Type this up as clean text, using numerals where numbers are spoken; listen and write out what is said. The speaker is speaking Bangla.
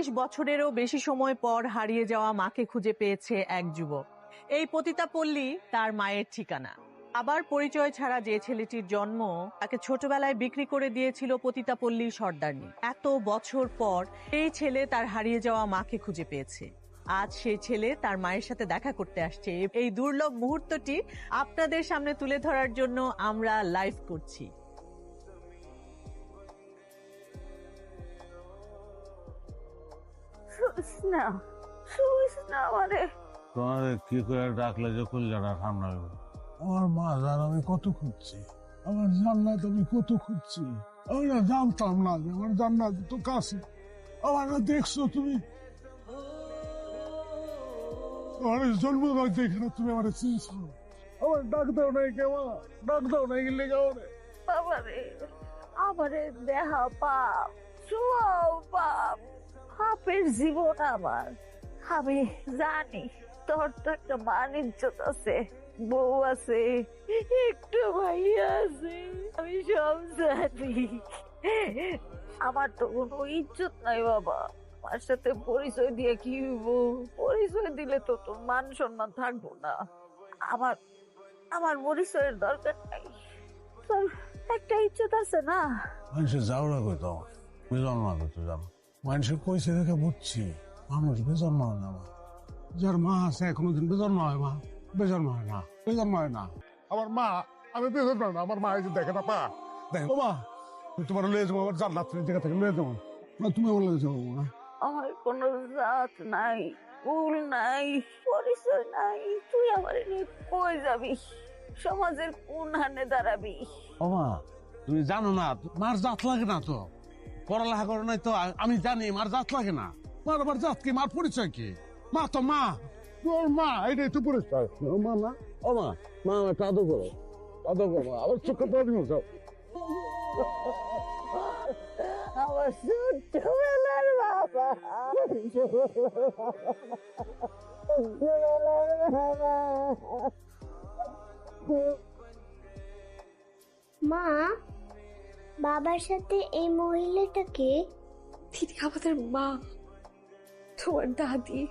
30 বছরেরও বেশি সময় পর হারিয়ে যাওয়া মাকে খুঁজে পেয়েছে এক যুবক। এই পতিতাপল্লী তার মায়ের ঠিকানা। আবার পরিচয় ছাড়া যে ছেলেটির জন্ম, তাকে ছোটবেলায় বিক্রি করে দিয়েছিল পতিতাপল্লী সর্দারনি। এত বছর পর এই ছেলে তার হারিয়ে যাওয়া মাকে খুঁজে পেয়েছে। আজ সেই ছেলে তার মায়ের সাথে দেখা করতে আসছে। এই দুর্লভ মুহূর্তটি আপনাদের সামনে তুলে ধরার জন্য আমরা লাইভ করছি। তোমার কি করে ডাকলে যে কলজাটা ঠান্ডা হইব? আমার মা জান আমি কত খুঁজছি, আমার জান্নাত আমি কত খুঁজছি। আমি না জানতাম না যে আমার জান্নাত তো কাছে। আমার না দেখছো তুমি, আমার জন্ম দেখে না তুমি আমার চিনছো। আমার ডাক দাও নাই কেমন, ডাক দাও নাই গেলে কেমন। বাবারে আমারে দেহা পাপ, সুয়াও পাপ, পাপের জীবন আমার। আমি জানি তোর তো একটা মান ইজ্জত আছে, বউ আছে, একটু ভাইয়া আছে, আমি সব জানি। আমার তো কোনো ইজ্জত নাই বাবা। আমার সাথে পরিচয় দিয়ে কি হইব? পরিচয় দিলে তো তোর মান সম্মান থাকবো না। আমার আমার পরিচয়ের দরকার নাই। তোর একটা ইজ্জত আছে না? মানুষের যাওয়া কইতো বেজন না করতে যাবো, মানুষের কইছে দেখে বুঝছি মানুষ বেজন্ম হয় না। মা যার মা আছে কোনোদিন বেজন্ম হয়? মা বেজন্ম হয় না, বেজন্ম হয় না। আমার মা, আমি বেজন্ম হয় না। আমার মা এই যে দেখে না পা দেখে। ও মা তুমি তোমার লয়ে যাবো, আমার জান্নাত জায়গা থেকে লয়ে যাবো না, তুমি আমার লয়ে যাবো না। আমার কোনো জাত নাই, কুল নাই, পরিচয় নাই। তুই আমার নিয়ে কই যাবি? সমাজের কোন হানে দাঁড়াবি? ও মা তুমি জানো না মার জাত লাগে না তো, পড়ালেখা করো নাই তো। আমি জানি মার জাত লাগে না। মার আবার জাত কি, মার পরিচয় কি? মা তো মা, তোর মা, এটাই তো পরিচয়। ও মা না, ও মা, মা আমার একটু আদর করো, আদর করো। আবার চোখে পড়ে দিন সব। আমার ছোট্টবেলার বাবা, মা, বাবার সাথে এই মহিলাটাকে? তিনি আমাদের মা, তোমার দাদি।